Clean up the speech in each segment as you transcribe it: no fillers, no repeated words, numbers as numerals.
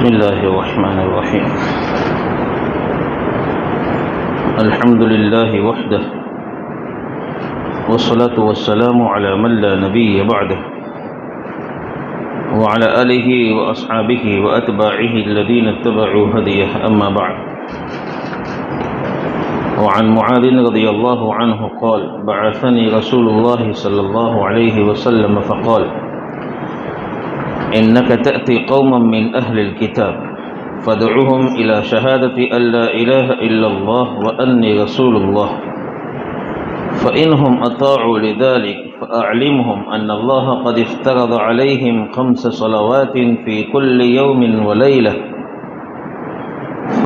بسم الله الرحمن الرحيم. الحمد لله وحده، والصلاة والسلام على من لا نبي بعده، وعلى آله وأصحابه وأتباعه الذين اتبعوا هديه، أما بعد. وعن معاذ رضي الله عنه قال: بعثني رسول الله صلى الله عليه وسلم فقال: إنك تأتي قوما من أهل الكتاب فادعهم إلى شهادة أن لا إله إلا الله وأني رسول الله، فإنهم أطاعوا لذلك فأعلمهم أن الله قد افترض عليهم 5 صلوات في كل يوم وليلة،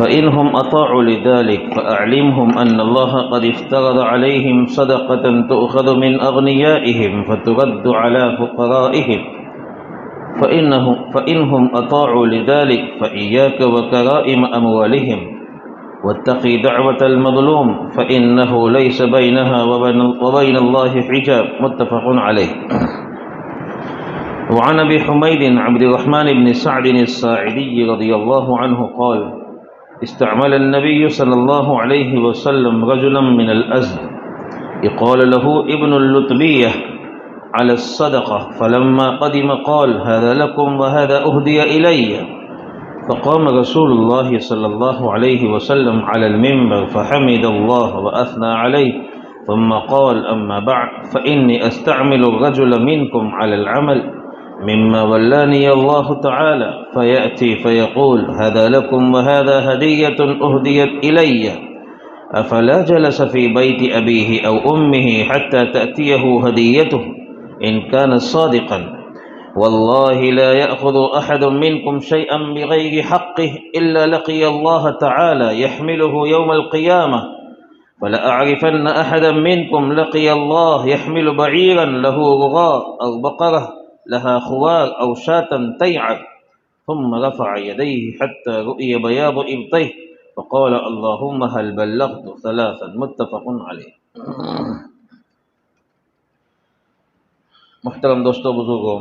فإنهم أطاعوا لذلك فأعلمهم أن الله قد افترض عليهم صدقة تؤخذ من أغنيائهم فترد على فقرائهم، فإنهم أطاعوا لذلك فإياك وكرائم أموالهم، واتقي دعوة المظلوم فإنه ليس بينها وبين الله حجاب، متفق عليه. وعن أبي حميد عبد الرحمن بن سعد الساعدي رضي الله عنه قال: استعمل النبي صلى الله عليه وسلم رجلا من الأزد يقال له ابن اللتبية على الصدقة، فلما قدم قال: هذا لكم وهذا أهدي إلي، فقام رسول الله صلى الله عليه وسلم على المنبر فحمد الله وأثنى عليه، ثم قال: أما بعد، فإني أستعمل الرجل منكم على العمل مما ولاني الله تعالى، فيأتي فيقول: هذا لكم وهذا هدية أهديت إلي، أفلا جلس في بيت أبيه أو أمه حتى تأتيه هديته إن كان صادقا، والله لا يأخذ أحد منكم شيئا بغير حقه إلا لقي الله تعالى يحمله يوم القيامة، فلأعرفن أحدا منكم لقي الله يحمل بعيرا له رغاء أو بقرة لها خوار أو شاة تيعر، ثم رفع يديه حتى رؤي بياض إبطيه فقال: اللهم هل بلغت 3، متفق عليه. محترم دوستو، بزرگوں،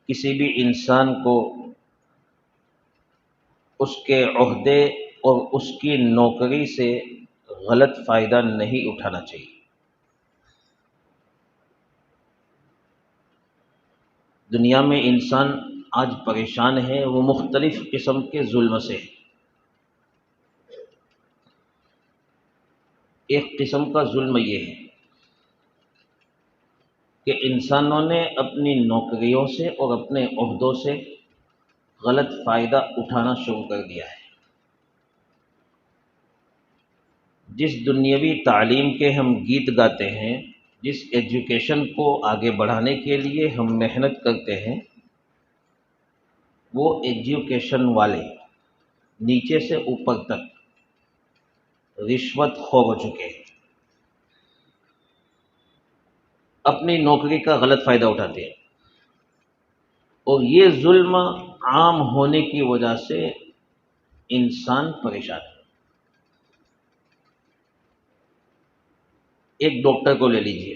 کسی بھی انسان کو اس کے عہدے اور اس کی نوکری سے غلط فائدہ نہیں اٹھانا چاہیے. دنیا میں انسان آج پریشان ہے، وہ مختلف قسم کے ظلم سے ہے. ایک قسم کا ظلم یہ ہے کہ انسانوں نے اپنی نوکریوں سے اور اپنے عہدوں سے غلط فائدہ اٹھانا شروع کر دیا ہے. جس دنیاوی تعلیم کے ہم گیت گاتے ہیں، جس ایجوکیشن کو آگے بڑھانے کے لیے ہم محنت کرتے ہیں، وہ ایجوکیشن والے نیچے سے اوپر تک رشوت خور ہو چکے ہیں، اپنی نوکری کا غلط فائدہ اٹھاتے ہیں، اور یہ ظلم عام ہونے کی وجہ سے انسان پریشان ہے. ایک ڈاکٹر کو لے لیجئے.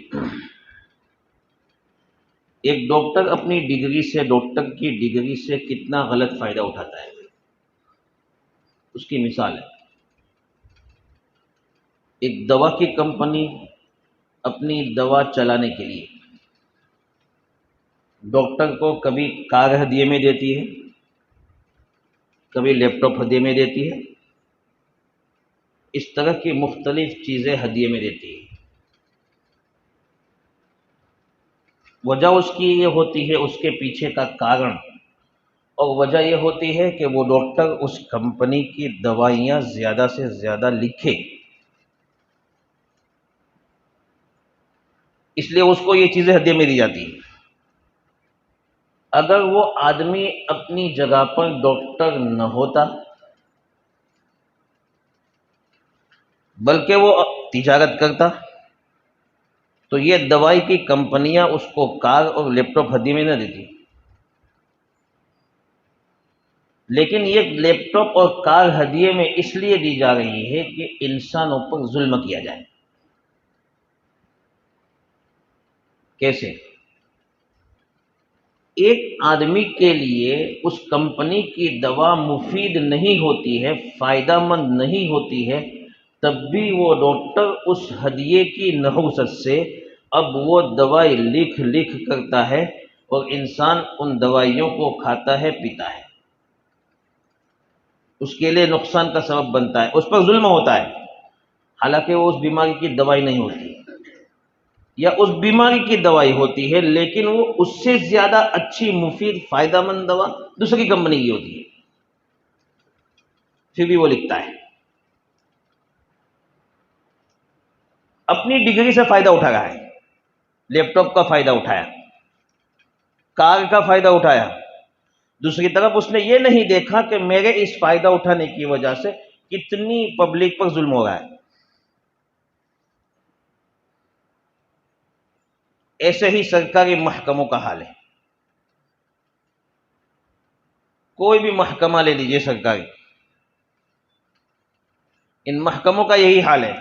ایک ڈاکٹر اپنی ڈگری سے، ڈاکٹر کی ڈگری سے کتنا غلط فائدہ اٹھاتا ہے. اس کی مثال ہے، ایک دوا کی کمپنی اپنی دوا چلانے کے لیے ڈاکٹر کو کبھی کار ہدیے میں دیتی ہے، کبھی لیپ ٹاپ ہدیے میں دیتی ہے، اس طرح کی مختلف چیزیں ہدیے میں دیتی ہے. وجہ اس کی یہ ہوتی ہے، اس کے پیچھے کا کارن اور وجہ یہ ہوتی ہے کہ وہ ڈاکٹر اس کمپنی کی دوائیاں زیادہ سے زیادہ لکھے، اس لیے اس کو یہ چیزیں ہدیے میں دی جاتی ہیں. اگر وہ آدمی اپنی جگہ پر ڈاکٹر نہ ہوتا بلکہ وہ تجارت کرتا تو یہ دوائی کی کمپنیاں اس کو کار اور لیپ ٹاپ ہدیے میں نہ دیتی. لیکن یہ لیپ ٹاپ اور کار ہدیے میں اس لیے دی جا رہی ہے کہ انسانوں پر ظلم کیا جائے. کیسے؟ ایک آدمی کے لیے اس کمپنی کی دوا مفید نہیں ہوتی ہے، فائدہ مند نہیں ہوتی ہے، تب بھی وہ ڈاکٹر اس ہدیے کی نحوست سے اب وہ دوائی لکھ کرتا ہے اور انسان ان دوائیوں کو کھاتا ہے، پیتا ہے، اس کے لیے نقصان کا سبب بنتا ہے، اس پر ظلم ہوتا ہے، حالانکہ وہ اس بیماری کی دوائی نہیں ہوتی، یا اس بیماری کی دوائی ہوتی ہے لیکن وہ اس سے زیادہ اچھی، مفید، فائدہ مند دوا دوسری کمپنی کی ہوتی ہے، پھر بھی وہ لکھتا ہے۔ اپنی ڈگری سے فائدہ اٹھا رہا ہے، لیپ ٹاپ کا فائدہ اٹھایا، کار کا فائدہ اٹھایا، دوسری طرف اس نے یہ نہیں دیکھا کہ میرے اس فائدہ اٹھانے کی وجہ سے کتنی پبلک پر ظلم ہو رہا ہے۔ ایسے ہی سرکاری محکموں کا حال ہے، کوئی بھی محکمہ لے لیجئے سرکاری، ان محکموں کا یہی حال ہے۔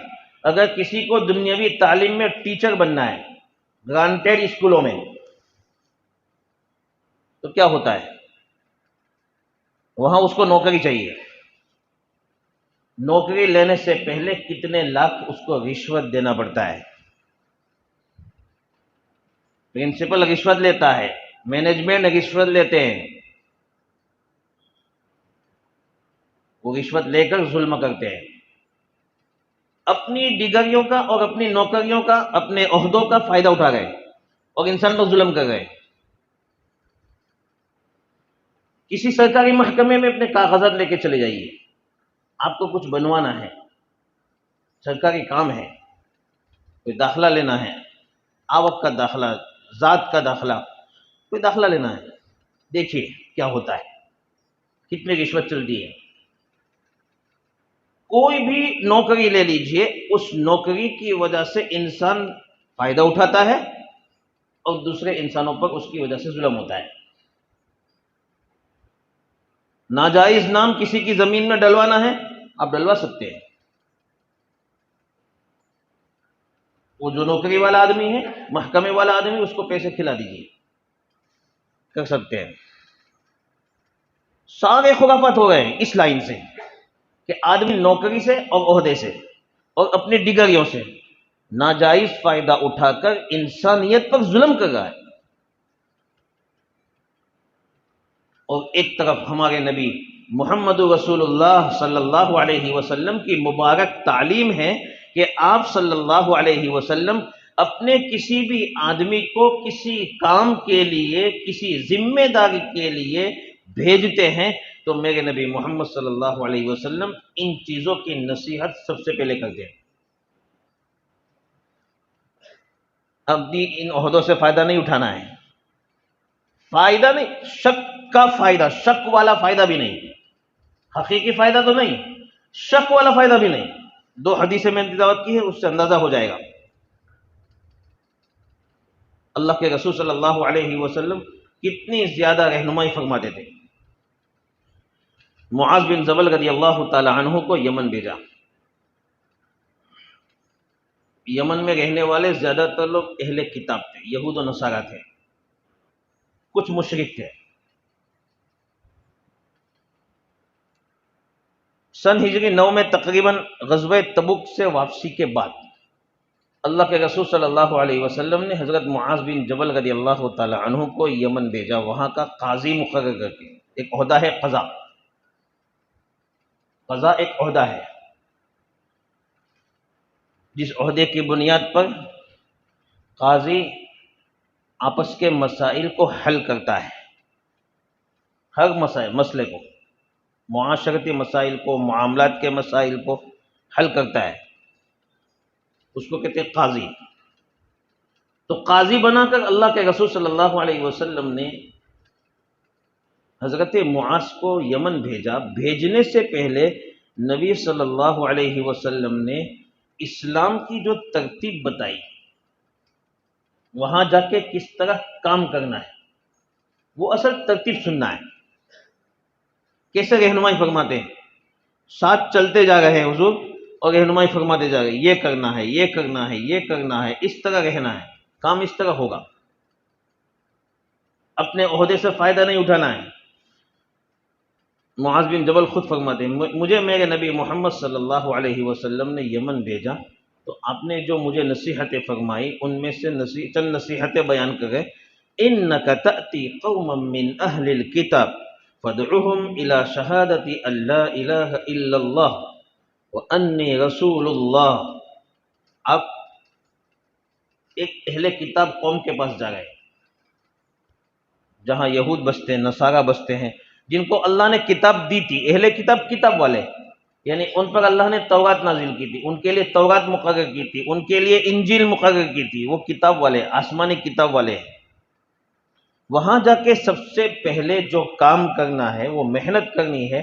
اگر کسی کو دنیاوی تعلیم میں ٹیچر بننا ہے گرانٹیڈ اسکولوں میں، تو کیا ہوتا ہے؟ وہاں اس کو نوکری چاہیے، نوکری لینے سے پہلے کتنے لاکھ اس کو رشوت دینا پڑتا ہے، پرنسپل رشوت لیتا ہے، مینجمنٹ رشوت لیتے ہیں، وہ رشوت لے کر ظلم کرتے ہیں، اپنی ڈگریوں کا اور اپنی نوکریوں کا، اپنے عہدوں کا فائدہ اٹھا گئے اور انسان پر ظلم کر گئے۔ کسی سرکاری محکمے میں اپنے کاغذات لے کے چلے جائیے، آپ کو کچھ بنوانا ہے، سرکاری کام ہے، کوئی داخلہ لینا ہے، آوک کا داخلہ، ذات کا داخلہ، کوئی داخلہ لینا ہے، دیکھیے کیا ہوتا ہے، کتنی رشوت چلتی ہے۔ کوئی بھی نوکری لے لیجئے، اس نوکری کی وجہ سے انسان فائدہ اٹھاتا ہے اور دوسرے انسانوں پر اس کی وجہ سے ظلم ہوتا ہے۔ ناجائز نام کسی کی زمین میں ڈلوانا ہے، آپ ڈلوا سکتے ہیں، وہ جو نوکری والا آدمی ہے، محکمے والا آدمی، اس کو پیسے کھلا دیجیے، کر سکتے ہیں۔ سارے خرافات ہو گئے ہیں اس لائن سے کہ آدمی نوکری سے اور عہدے سے اور اپنی ڈگریوں سے ناجائز فائدہ اٹھا کر انسانیت پر ظلم کر رہا ہے، اور ایک طرف ہمارے نبی محمد رسول اللہ صلی اللہ علیہ وسلم کی مبارک تعلیم ہے کہ آپ صلی اللہ علیہ وسلم اپنے کسی بھی آدمی کو کسی کام کے لیے، کسی ذمہ داری کے لیے بھیجتے ہیں تو میرے نبی محمد صلی اللہ علیہ وسلم ان چیزوں کی نصیحت سب سے پہلے کرتے ہیں۔ اب بھی ان عہدوں سے فائدہ نہیں اٹھانا ہے، فائدہ نہیں، شک کا فائدہ، شک والا فائدہ بھی نہیں، حقیقی فائدہ تو نہیں، شک والا فائدہ بھی نہیں۔ دو حدیثیں میں نے تلاوت کی ہے، اس سے اندازہ ہو جائے گا۔ اللہ کے رسول صلی اللہ علیہ وسلم کتنی زیادہ رہنمائی فرماتے تھے۔ معاذ بن جبل رضی اللہ تعالی عنہ کو یمن بھیجا۔ یمن میں رہنے والے زیادہ تر لوگ اہل کتاب تھے، یہود و نصارہ تھے، کچھ مشرک تھے۔ سن ہجری 9 میں تقریباً غزوہ تبوک سے واپسی کے بعد اللہ کے رسول صلی اللہ علیہ وسلم نے حضرت معاذ بن جبل رضی اللہ تعالی عنہ کو یمن بھیجا، وہاں کا قاضی مقرر کر کے۔ ایک عہدہ ہے قضا، قضا ایک عہدہ ہے جس عہدے کی بنیاد پر قاضی آپس کے مسائل کو حل کرتا ہے، ہر مسئلے کو، معاشرتی مسائل کو، معاملات کے مسائل کو حل کرتا ہے، اس کو کہتے ہیں قاضی۔ تو قاضی بنا کر اللہ کے رسول صلی اللہ علیہ وسلم نے حضرت معاذ کو یمن بھیجا۔ بھیجنے سے پہلے نبی صلی اللہ علیہ وسلم نے اسلام کی جو ترتیب بتائی، وہاں جا کے کس طرح کام کرنا ہے، وہ اصل ترتیب سننا ہے۔ کیسے رہنمائی فرماتے ہیں، ساتھ چلتے جا رہے ہیں حضور اور رہنمائی فرماتے جا رہے ہیں، یہ کرنا ہے، یہ کرنا ہے، یہ کرنا ہے، اس طرح رہنا ہے، کام اس طرح ہوگا۔ اپنے عہدے سے فائدہ نہیں اٹھانا ہے۔ معاذ بن جبل خود فرماتے ہیں مجھے میرے نبی محمد صلی اللہ علیہ وسلم نے یمن بھیجا تو آپ نے جو مجھے نصیحتیں فرمائی ان میں سے چند نصیحتیں بیان کرے۔ انک تأتی قوما من اہل الکتاب فادعوہم الی شہادت ان لا الہ الا اللہ وانی رسول اللہ۔ آپ ایک اہل کتاب قوم کے پاس جا گئے جہاں یہود بستے ہیں، نصارہ بستے ہیں، جن کو اللہ نے کتاب دی تھی۔ اہل کتاب کتاب والے، یعنی ان پر اللہ نے تورات نازل کی تھی، ان کے لیے تورات مقرر کی تھی، ان کے لیے انجیل مقرر کی تھی، وہ کتاب والے، آسمانی کتاب والے ہیں۔ وہاں جا کے سب سے پہلے جو کام کرنا ہے، وہ محنت کرنی ہے،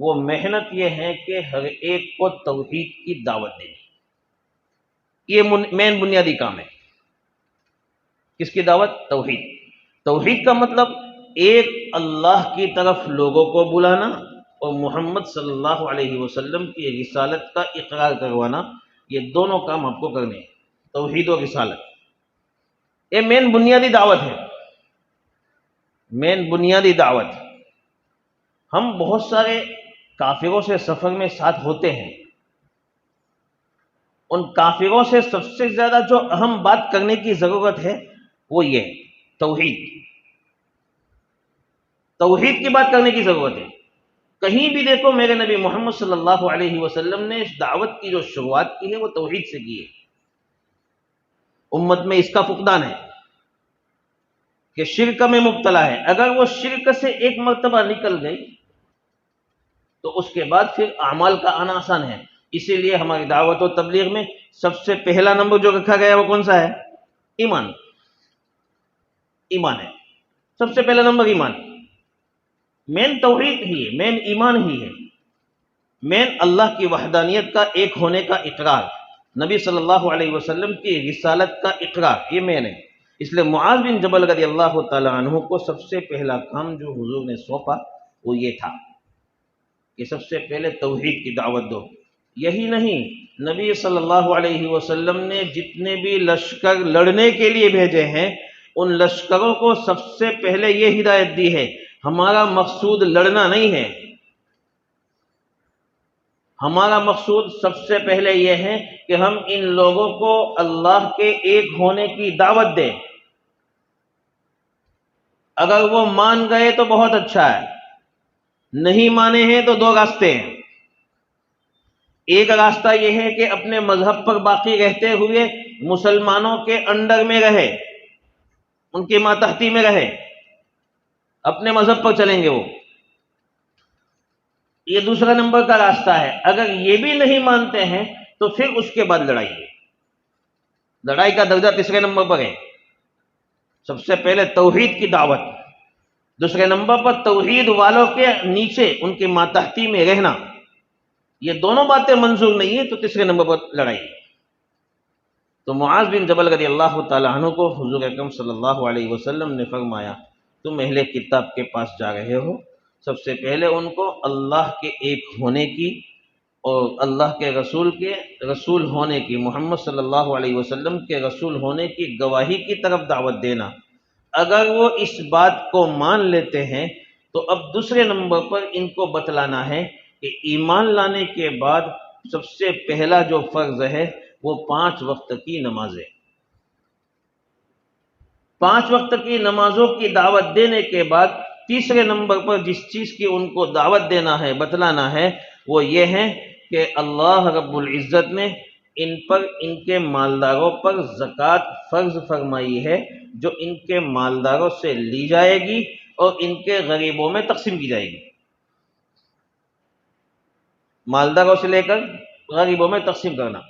وہ محنت یہ ہے کہ ہر ایک کو توحید کی دعوت دینی۔ یہ مین بنیادی کام ہے۔ کس کی دعوت؟ توحید۔ توحید کا مطلب ایک اللہ کی طرف لوگوں کو بلانا اور محمد صلی اللہ علیہ وسلم کی رسالت کا اقرار کروانا، یہ دونوں کام آپ کو کرنے ہیں، توحید و رسالت۔ یہ مین بنیادی دعوت ہے، مین بنیادی دعوت۔ ہم بہت سارے کافروں سے سفر میں ساتھ ہوتے ہیں، ان کافروں سے سب سے زیادہ جو اہم بات کرنے کی ضرورت ہے وہ یہ ہے، توحید۔ توحید کی بات کرنے کی ضرورت ہے۔ کہیں بھی دیکھو میرے نبی محمد صلی اللہ علیہ وسلم نے اس دعوت کی جو شروعات کی ہے وہ توحید سے کی ہے۔ امت میں اس کا فقدان ہے کہ شرک میں مبتلا ہے۔ اگر وہ شرک سے ایک مرتبہ نکل گئی تو اس کے بعد پھر اعمال کا آنا آسان ہے۔ اسی لیے ہماری دعوت و تبلیغ میں سب سے پہلا نمبر جو رکھا گیا ہے وہ کون سا ہے؟ ایمان۔ ایمان ہے سب سے پہلا نمبر، ایمان۔ مین توحید ہی ہے، مین ایمان ہی ہے، مین اللہ کی وحدانیت کا ایک ہونے کا اقرار، نبی صلی اللہ علیہ وسلم کی رسالت کا اقرار، یہ مین ہے۔ اس لیے معاذ بن جبل رضی اللہ تعالی عنہ کو سب سے پہلا کام جو حضور نے سونپا وہ یہ تھا کہ سب سے پہلے توحید کی دعوت دو۔ یہی نہیں، نبی صلی اللہ علیہ وسلم نے جتنے بھی لشکر لڑنے کے لیے بھیجے ہیں ان لشکروں کو سب سے پہلے یہ ہدایت دی ہے، ہمارا مقصود لڑنا نہیں ہے، ہمارا مقصود سب سے پہلے یہ ہے کہ ہم ان لوگوں کو اللہ کے ایک ہونے کی دعوت دیں۔ اگر وہ مان گئے تو بہت اچھا ہے، نہیں مانے ہیں تو دو راستے ہیں۔ ایک راستہ یہ ہے کہ اپنے مذہب پر باقی رہتے ہوئے مسلمانوں کے انڈر میں رہے، ان کی ماتحتی میں رہے، اپنے مذہب پر چلیں گے وہ، یہ دوسرا نمبر کا راستہ ہے۔ اگر یہ بھی نہیں مانتے ہیں تو پھر اس کے بعد لڑائی ہے۔ لڑائی کا درجہ تیسرے نمبر پر ہے۔ سب سے پہلے توحید کی دعوت، دوسرے نمبر پر توحید والوں کے نیچے ان کی ماتحتی میں رہنا، یہ دونوں باتیں منظور نہیں ہیں تو تیسرے نمبر پر لڑائی ہے۔ تو معاذ بن جبل رضی اللہ تعالی عنہ کو حضور اکرم صلی اللہ علیہ وسلم نے فرمایا تم اہل کتاب کے پاس جا رہے ہو، سب سے پہلے ان کو اللہ کے ایک ہونے کی اور اللہ کے رسول ہونے کی، محمد صلی اللہ علیہ وسلم کے رسول ہونے کی گواہی کی طرف دعوت دینا۔ اگر وہ اس بات کو مان لیتے ہیں تو اب دوسرے نمبر پر ان کو بتلانا ہے کہ ایمان لانے کے بعد سب سے پہلا جو فرض ہے وہ 5 وقت کی نمازیں۔ 5 وقت کی نمازوں کی دعوت دینے کے بعد تیسرے نمبر پر جس چیز کی ان کو دعوت دینا ہے، بتلانا ہے، وہ یہ ہے کہ اللہ رب العزت نے ان پر، ان کے مالداروں پر زکوٰۃ فرض فرمائی ہے جو ان کے مالداروں سے لی جائے گی اور ان کے غریبوں میں تقسیم کی جائے گی۔ مالداروں سے لے کر غریبوں میں تقسیم کرنا۔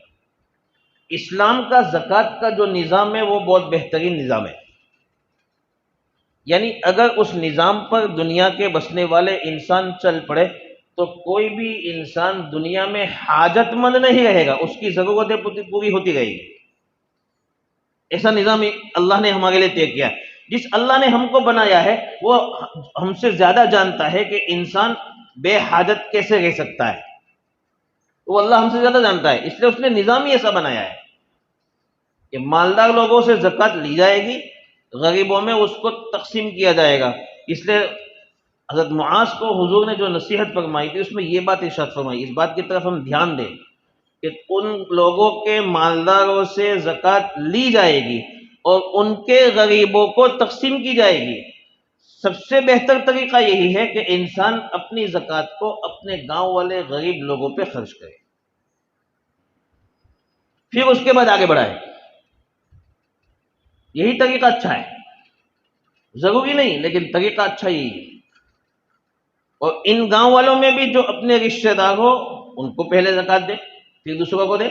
اسلام کا زکوٰۃ کا جو نظام ہے وہ بہت بہترین نظام ہے، یعنی اگر اس نظام پر دنیا کے بسنے والے انسان چل پڑے تو کوئی بھی انسان دنیا میں حاجت مند نہیں رہے گا، اس کی ضرورتیں پوری ہوتی رہے گی۔ ایسا نظام اللہ نے ہمارے لیے طے کیا ہے۔ جس اللہ نے ہم کو بنایا ہے وہ ہم سے زیادہ جانتا ہے کہ انسان بے حاجت کیسے رہ سکتا ہے، وہ اللہ ہم سے زیادہ جانتا ہے، اس لیے اس نے نظام ہی ایسا بنایا ہے کہ مالدار لوگوں سے زکوٰۃ لی جائے گی غریبوں میں اس کو تقسیم کیا جائے گا۔ اس لیے حضرت معاذ کو حضور نے جو نصیحت فرمائی تھی اس میں یہ بات ارشاد فرمائی، اس بات کی طرف ہم دھیان دیں کہ ان لوگوں کے مالداروں سے زکوٰۃ لی جائے گی اور ان کے غریبوں کو تقسیم کی جائے گی۔ سب سے بہتر طریقہ یہی ہے کہ انسان اپنی زکوٰۃ کو اپنے گاؤں والے غریب لوگوں پہ خرچ کرے، پھر اس کے بعد آگے بڑھائے۔ یہی طریقہ اچھا ہے، ضروری نہیں لیکن طریقہ اچھا یہی ہے۔ اور ان گاؤں والوں میں بھی جو اپنے رشتہ دار ہو ان کو پہلے زکوٰۃ دے پھر دوسروں کو دے۔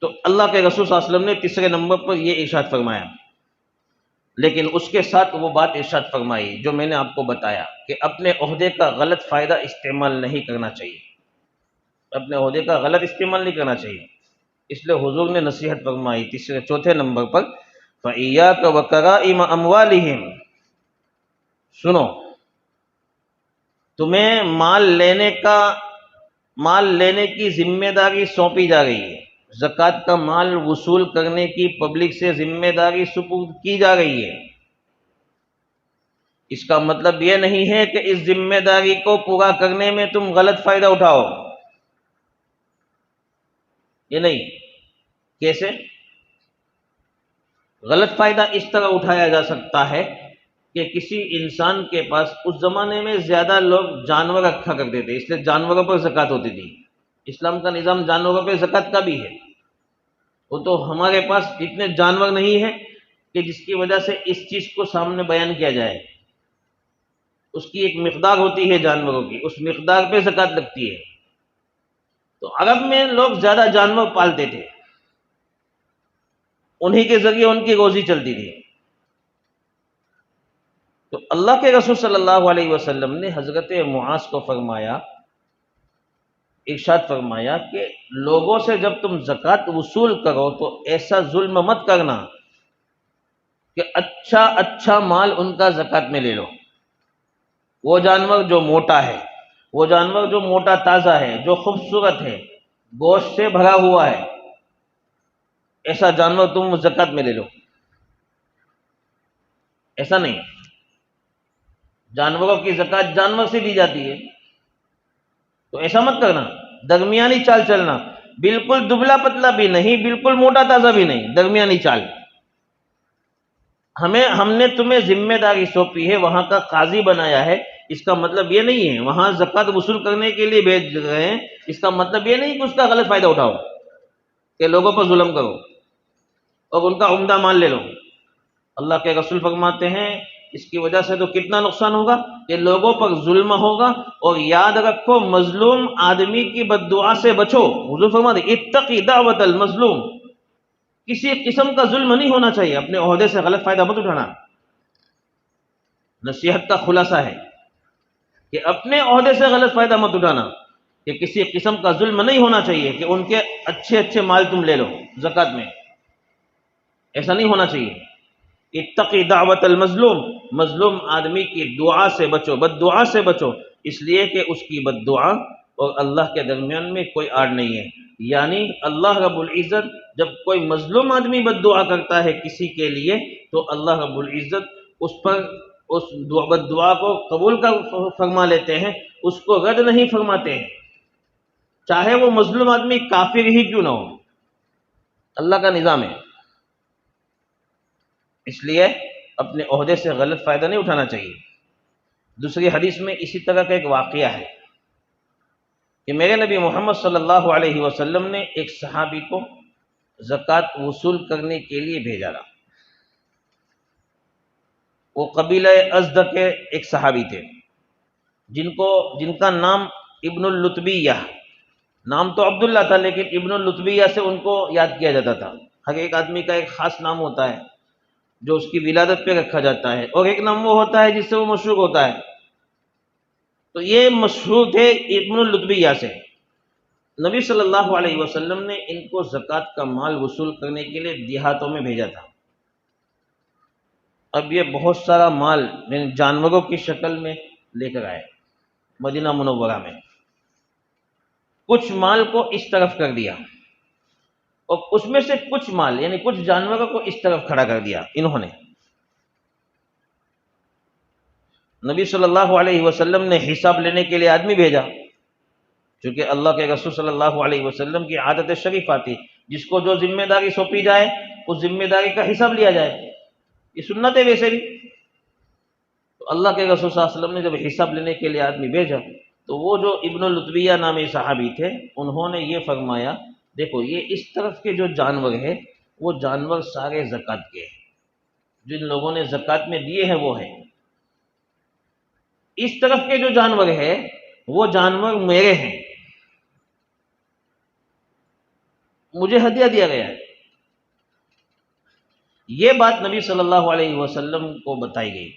تو اللہ کے رسول صلی اللہ علیہ وسلم نے تیسرے نمبر پر یہ ارشاد فرمایا، لیکن اس کے ساتھ وہ بات ارشاد فرمائی جو میں نے آپ کو بتایا کہ اپنے عہدے کا غلط فائدہ استعمال نہیں کرنا چاہیے، اپنے عہدے کا غلط استعمال نہیں کرنا چاہیے۔ اس لیے حضور نے نصیحت فرمائی چوتھے نمبر پر فَإِيَّاكَ وَكَرَائِمَ أَمْوَالِهِمْ، سنو، تمہیں مال لینے کی ذمہ داری سونپی جا رہی ہے، زکوٰۃ کا مال وصول کرنے کی پبلک سے ذمہ داری سپرد کی جا رہی ہے۔ اس کا مطلب یہ نہیں ہے کہ اس ذمہ داری کو پورا کرنے میں تم غلط فائدہ اٹھاؤ، یہ نہیں۔ کیسے غلط فائدہ اس طرح اٹھایا جا سکتا ہے کہ کسی انسان کے پاس اس زمانے میں زیادہ لوگ جانور رکھا کرتے تھے، اس لیے جانوروں پر زکوٰۃ ہوتی تھی۔ اسلام کا نظام جانوروں پہ زکوٰۃ کا بھی ہے۔ وہ تو ہمارے پاس اتنے جانور نہیں ہیں کہ جس کی وجہ سے اس چیز کو سامنے بیان کیا جائے۔ اس کی ایک مقدار ہوتی ہے جانوروں کی، اس مقدار پہ زکوٰۃ لگتی ہے۔ تو عرب میں لوگ زیادہ جانور پالتے تھے، انہی کے ذریعے ان کی روزی چلتی تھی۔ تو اللہ کے رسول صلی اللہ علیہ وسلم نے حضرت معاذ کو فرمایا، ارشاد فرمایا کہ لوگوں سے جب تم زکوٰۃ وصول کرو تو ایسا ظلم مت کرنا کہ اچھا مال ان کا زکوٰۃ میں لے لو۔ وہ جانور جو موٹا ہے، وہ جانور جو موٹا تازہ ہے، جو خوبصورت ہے، گوشت سے بھرا ہوا ہے، ایسا جانور تم زکوٰۃ میں لے لو۔ ایسا نہیں، جانوروں کی زکوٰۃ جانور سے دی جاتی ہے، تو ایسا مت کرنا، درمیانی چال چلنا، بالکل دبلا پتلا بھی نہیں، بالکل موٹا تازہ بھی نہیں، درمیانی چال۔ ہم نے تمہیں ذمہ داری سونپی ہے، وہاں کا قاضی بنایا ہے، اس کا مطلب یہ نہیں ہے وہاں زکوٰۃ وصول کرنے کے لیے بھیج رہے ہیں، اس کا مطلب یہ نہیں کہ اس کا غلط فائدہ اٹھاؤ، کہ لوگوں پر ظلم کرو اور ان کا عمدہ مال لے لو۔ اللہ کے رسول فرماتے ہیں اس کی وجہ سے تو کتنا نقصان ہوگا کہ لوگوں پر ظلم ہوگا۔ اور یاد رکھو مظلوم آدمی کی بد دعا سے بچو، حضور فرماتے ہیں اتقی دعوت المظلوم، کسی قسم کا ظلم نہیں ہونا چاہیے، اپنے عہدے سے غلط فائدہ مت اٹھانا۔ نصیحت کا خلاصہ ہے کہ اپنے عہدے سے غلط فائدہ مت اٹھانا، کہ کسی قسم کا ظلم نہیں ہونا چاہیے کہ ان کے اچھے مال تم لے لو زکوٰۃ میں، ایسا نہیں ہونا چاہیے۔ اتقی دعوت المظلوم، مظلوم آدمی کی دعا سے بچو، بد دعا سے بچو، اس لیے کہ اس کی بد دعا اور اللہ کے درمیان میں کوئی آڑ نہیں ہے۔ یعنی اللہ رب العزت جب کوئی مظلوم آدمی بد دعا کرتا ہے کسی کے لیے تو اللہ رب العزت اس بد دعا کو قبول فرما لیتے ہیں، اس کو رد نہیں فرماتے ہیں، چاہے وہ مظلوم آدمی کافر ہی کیوں نہ ہو۔ اللہ کا نظام ہے، اس لیے اپنے عہدے سے غلط فائدہ نہیں اٹھانا چاہیے۔ دوسری حدیث میں اسی طرح کا ایک واقعہ ہے کہ میرے نبی محمد صلی اللہ علیہ وسلم نے ایک صحابی کو زکوٰۃ وصول کرنے کے لیے بھیجا تھا۔ وہ قبیلہ ازد کے ایک صحابی تھے جن کا نام ابن اللتبیہ، نام تو عبداللہ تھا لیکن ابن اللتبیہ سے ان کو یاد کیا جاتا تھا۔ ہر ایک آدمی کا ایک خاص نام ہوتا ہے جو اس کی ولادت پہ رکھا جاتا ہے، اور ایک نام وہ ہوتا ہے جس سے وہ مشہور ہوتا ہے۔ تو یہ مشہور تھے ابن اللتبیہ سے۔ نبی صلی اللہ علیہ وسلم نے ان کو زکوٰۃ کا مال وصول کرنے کے لیے دیہاتوں میں بھیجا تھا۔ اب یہ بہت سارا مال جانوروں کی شکل میں لے کر آئے مدینہ منورہ میں، کچھ مال کو اس طرف کر دیا اور اس میں سے کچھ مال یعنی کچھ جانوروں کو اس طرف کھڑا کر دیا انہوں نے. نبی صلی اللہ علیہ وسلم نے حساب لینے کے لیے آدمی بھیجا، چونکہ اللہ کے رسول صلی اللہ علیہ وسلم کی عادت شریفہ تھی جس کو جو ذمہ داری سونپی جائے اس ذمہ داری کا حساب لیا جائے. یہ سنت ہے ویسے بھی. تو اللہ کے رسول صلی اللہ علیہ وسلم نے جب حساب لینے کے لیے آدمی بھیجا تو وہ جو ابن اللتبیہ نامی صحابی تھے انہوں نے یہ فرمایا، دیکھو یہ اس طرف کے جو جانور ہیں وہ جانور سارے زکوٰۃ کے ہیں، جن لوگوں نے زکوٰۃ میں دیے ہیں وہ ہیں. اس طرف کے جو جانور ہیں وہ جانور میرے ہیں، مجھے ہدیہ دیا گیا ہے. یہ بات نبی صلی اللہ علیہ وسلم کو بتائی گئی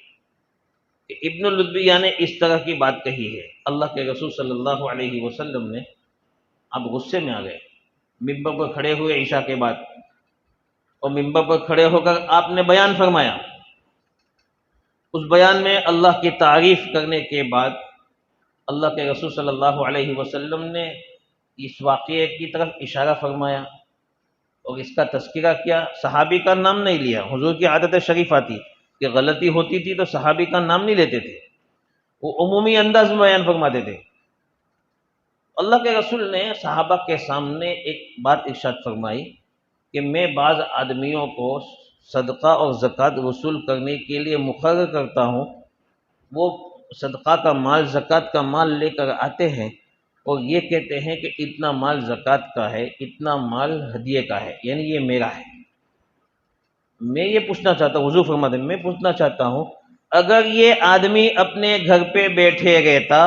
کہ ابن اللتبیہ نے اس طرح کی بات کہی ہے. اللہ کے رسول صلی اللہ علیہ وسلم نے اب غصے میں آ گئے، ممبر پر کھڑے ہوئے عشاء کے بعد، اور ممبر پر کھڑے ہو کر آپ نے بیان فرمایا. اس بیان میں اللہ کی تعریف کرنے کے بعد اللہ کے رسول صلی اللہ علیہ وسلم نے اس واقعے کی طرف اشارہ فرمایا اور اس کا تذکرہ کیا. صحابی کا نام نہیں لیا. حضور کی عادت شریفہ تھی کہ غلطی ہوتی تھی تو صحابی کا نام نہیں لیتے تھے، وہ عمومی انداز میں بیان فرماتے تھے. اللہ کے رسول نے صحابہ کے سامنے ایک بات ارشاد فرمائی کہ میں بعض آدمیوں کو صدقہ اور زکوٰۃ وصول کرنے کے لیے مقرر کرتا ہوں، وہ صدقہ کا مال زکوٰۃ کا مال لے کر آتے ہیں اور یہ کہتے ہیں کہ اتنا مال زکوٰۃ کا ہے، اتنا مال ہدیے کا ہے، یعنی یہ میرا ہے. میں یہ پوچھنا چاہتا ہوں، حضور فرماتے ہیں میں پوچھنا چاہتا ہوں اگر یہ آدمی اپنے گھر پہ بیٹھے رہتا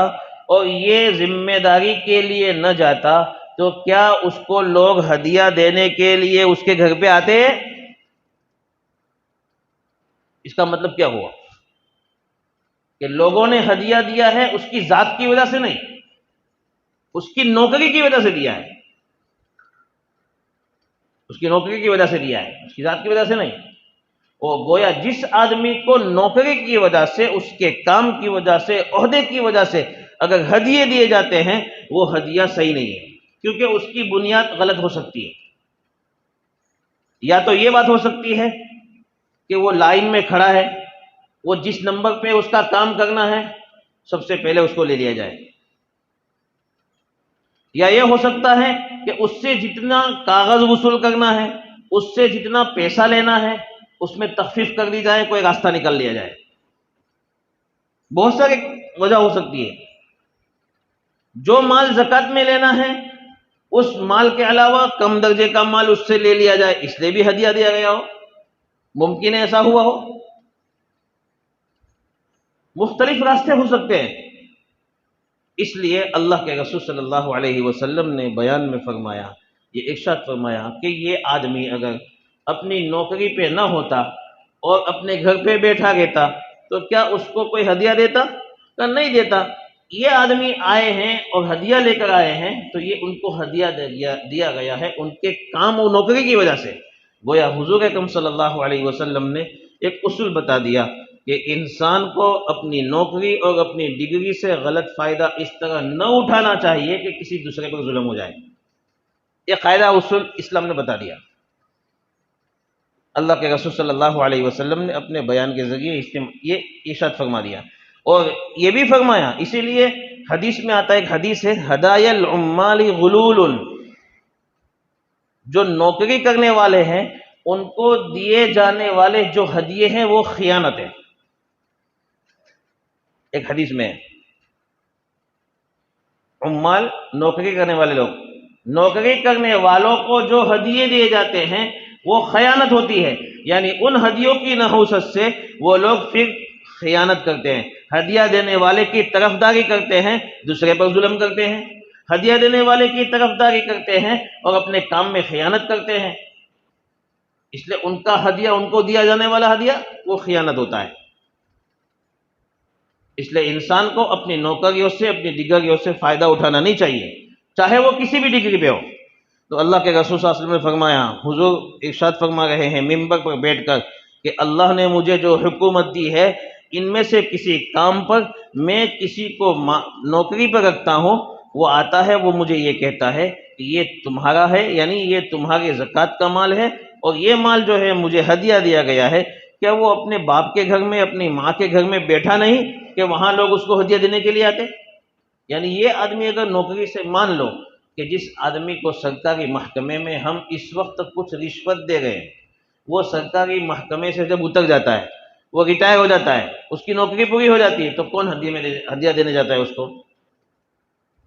اور یہ ذمہ داری کے لیے نہ جاتا تو کیا اس کو لوگ ہدیہ دینے کے لیے اس کے گھر پہ آتے؟ اس کا مطلب کیا ہوا کہ لوگوں نے ہدیہ دیا ہے اس کی ذات کی وجہ سے نہیں، اس کی نوکری کی وجہ سے دیا ہے، اس کی نوکری کی وجہ سے دیا ہے، اس کی ذات کی وجہ سے نہیں. وہ گویا جس آدمی کو نوکری کی وجہ سے، اس کے کام کی وجہ سے، عہدے کی وجہ سے اگر ہدیے دیے جاتے ہیں وہ ہدیہ صحیح نہیں ہے، کیونکہ اس کی بنیاد غلط ہو سکتی ہے. یا تو یہ بات ہو سکتی ہے کہ وہ لائن میں کھڑا ہے، وہ جس نمبر پہ اس کا کام کرنا ہے سب سے پہلے اس کو لے لیا جائے. یا یہ ہو سکتا ہے کہ اس سے جتنا کاغذ وصول کرنا ہے، اس سے جتنا پیسہ لینا ہے اس میں تخفیف کر دی جائے، کوئی راستہ نکال لیا جائے. بہت ساری وجہ ہو سکتی ہے. جو مال زکوٰۃ میں لینا ہے اس مال کے علاوہ کم درجے کا مال اس سے لے لیا جائے، اس لیے بھی ہدیہ دیا گیا ہو. ممکن ہے ایسا ہوا ہو. مختلف راستے ہو سکتے ہیں. اس لیے اللہ کے رسول صلی اللہ علیہ وسلم نے بیان میں فرمایا، یہ ارشاد فرمایا کہ یہ آدمی اگر اپنی نوکری پہ نہ ہوتا اور اپنے گھر پہ بیٹھا رہتا تو کیا اس کو کوئی ہدیہ دیتا؟ کہ نہیں دیتا. یہ آدمی آئے ہیں اور ہدیہ لے کر آئے ہیں تو یہ ان کو ہدیہ دیا گیا ہے ان کے کام و نوکری کی وجہ سے. گویا حضور اکرم صلی اللہ علیہ وسلم نے ایک اصول بتا دیا کہ انسان کو اپنی نوکری اور اپنی ڈگری سے غلط فائدہ اس طرح نہ اٹھانا چاہیے کہ کسی دوسرے پر ظلم ہو جائے. یہ قاعدہ اصول اسلام نے بتا دیا. اللہ کے رسول صلی اللہ علیہ وسلم نے اپنے بیان کے ذریعے یہ ارشاد فرما دیا. اور یہ بھی فرمایا، اسی لیے حدیث میں آتا ہے، ایک حدیث ہے ہدایا العمال غلول، جو نوکری کرنے والے ہیں ان کو دیے جانے والے جو ہدیے ہیں وہ خیانت ہے. ایک حدیث میں عمال نوکری کرنے والے لوگ، نوکری کرنے والوں کو جو ہدیے دیے جاتے ہیں وہ خیانت ہوتی ہے. یعنی ان ہدیوں کی نحوست سے وہ لوگ پھر خیانت کرتے ہیں، ہدیہ دینے والے کی طرفداری کرتے ہیں، دوسرے پر ظلم کرتے ہیں، ہدیہ دینے والے کی طرفداری کرتے ہیں اور اپنے کام میں خیانت کرتے ہیں. اس لیے ان کا ہدیہ، ان کو دیا جانے والا ہدیہ وہ خیانت ہوتا ہے. اس لیے انسان کو اپنی نوکریوں سے، اپنی ڈگریوں سے فائدہ اٹھانا نہیں چاہیے، چاہے وہ کسی بھی ڈگری پہ ہو. تو اللہ کے رسول صلی اللہ علیہ وسلم نے فرمایا، حضور ارشاد فرما رہے ہیں ممبر پر بیٹھ کر کہ اللہ نے مجھے جو حکومت دی ہے ان میں سے کسی کام پر میں کسی کو نوکری پر رکھتا ہوں، وہ آتا ہے، وہ مجھے یہ کہتا ہے کہ یہ تمہارا ہے، یعنی یہ تمہاری زکوٰۃ کا مال ہے، اور یہ مال جو ہے مجھے ہدیہ دیا گیا ہے، کیا وہ اپنے باپ کے گھر میں، اپنی ماں کے گھر میں بیٹھا نہیں کہ وہاں لوگ اس کو ہدیہ دینے کے لیے آتے؟ یعنی یہ آدمی اگر نوکری سے مان لو کہ جس آدمی کو سرکاری محکمے میں ہم اس وقت کچھ رشوت دے رہے ہیں، وہ سرکاری محکمے سے جب اتر جاتا ہے، وہ ریٹائر ہو جاتا ہے، اس کی نوکری پوری ہو جاتی ہے، تو کون ہدیہ دینے جاتا ہے اس کو؟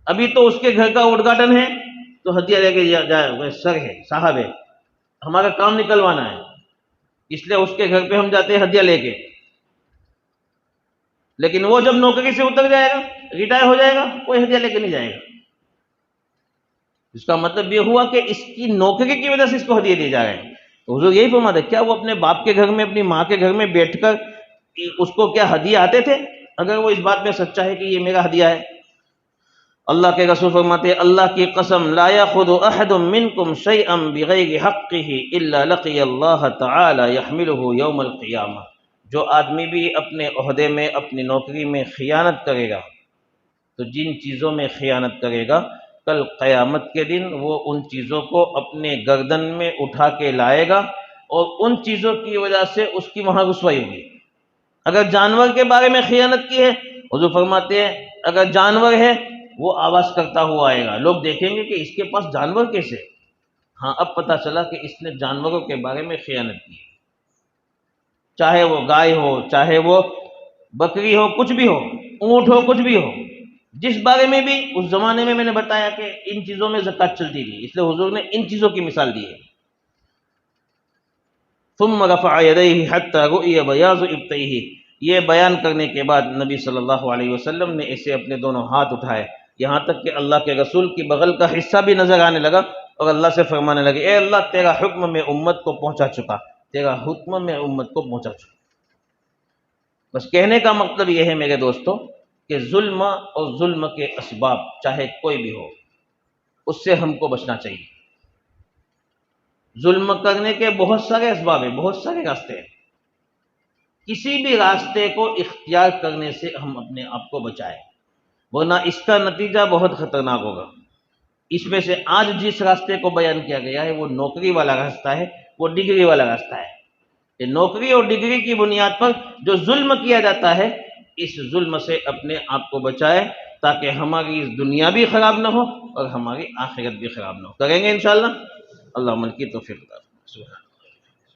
ابھی تو اس کے گھر کا اُدگھاٹن ہے تو ہدیہ لے کے جائے، سر ہے، صاحب ہے، ہمارا کام نکلوانا ہے، اس لیے اس کے گھر پہ ہم جاتے ہیں ہدیہ لے کے۔ لیکن وہ جب نوکری سے اتر جائے گا، ریٹائر ہو جائے گا، کوئی ہدیہ لے کے نہیں جائے گا۔ اس کا مطلب یہ ہوا کہ اس کی نوکری کی وجہ سے اس کو ہدیہ دیے جا رہے ہیں۔ تو حضور یہی فرماتے ہیں، کیا وہ اپنے باپ کے گھر میں، اپنی ماں کے گھر میں بیٹھ کر اس کو کیا ہدیہ آتے تھے؟ اگر وہ اس بات میں سچا ہے کہ یہ میرا ہدیہ ہے۔ اللہ کے رسول فرماتے ہیں، اللہ کی قسم، لا یاخذ احد منکم شیئا بغیر حقہ الا لقی اللہ تعالی یحملہ یوم القیامہ۔ جو آدمی بھی اپنے عہدے میں، اپنی نوکری میں خیانت کرے گا، تو جن چیزوں میں خیانت کرے گا، کل قیامت کے دن وہ ان چیزوں کو اپنے گردن میں اٹھا کے لائے گا، اور ان چیزوں کی وجہ سے اس کی وہاں رسوائی ہوگی۔ اگر جانور کے بارے میں خیانت کی ہے، حضور فرماتے ہیں اگر جانور ہے وہ آواز کرتا ہوا آئے گا، لوگ دیکھیں گے کہ اس کے پاس جانور کیسے؟ ہاں، اب پتہ چلا کہ اس نے جانوروں کے بارے میں خیانت کی، چاہے وہ گائے ہو، چاہے وہ بکری ہو، کچھ بھی ہو، اونٹ ہو، کچھ بھی ہو، جس بارے میں بھی اس زمانے میں نے بتایا کہ ان چیزوں میں زکوٰۃ چلتی تھی، اس لیے حضور نے ان چیزوں کی مثال دی ہے۔ ثم رفع یدیہ حتی رؤی بیاض ابطیہ، یہ بیان کرنے کے بعد نبی صلی اللہ علیہ وسلم نے اسے اپنے دونوں ہاتھ اٹھائے، یہاں تک کہ اللہ کے رسول کی بغل کا حصہ بھی نظر آنے لگا، اور اللہ سے فرمانے لگے، اے اللہ، تیرا حکم میں امت کو پہنچا چکا، تیرا حکم میں امت کو پہنچا چکا۔ بس کہنے کا مطلب یہ ہے میرے دوستو کہ ظلم اور ظلم کے اسباب چاہے کوئی بھی ہو، اس سے ہم کو بچنا چاہیے۔ ظلم کرنے کے بہت سارے اسباب ہیں، بہت سارے راستے ہیں، کسی بھی راستے کو اختیار کرنے سے ہم اپنے آپ کو بچائیں، ورنہ اس کا نتیجہ بہت خطرناک ہوگا۔ اس میں سے آج جس راستے کو بیان کیا گیا ہے وہ نوکری والا راستہ ہے، وہ ڈگری والا راستہ ہے۔ یہ نوکری اور ڈگری کی بنیاد پر جو ظلم کیا جاتا ہے، اس ظلم سے اپنے آپ کو بچائے تاکہ ہماری دنیا بھی خراب نہ ہو اور ہماری آخرت بھی خراب نہ ہو۔ کریں گے انشاءاللہ؟ اللہ عمل کی توفیق عطا فرمائے۔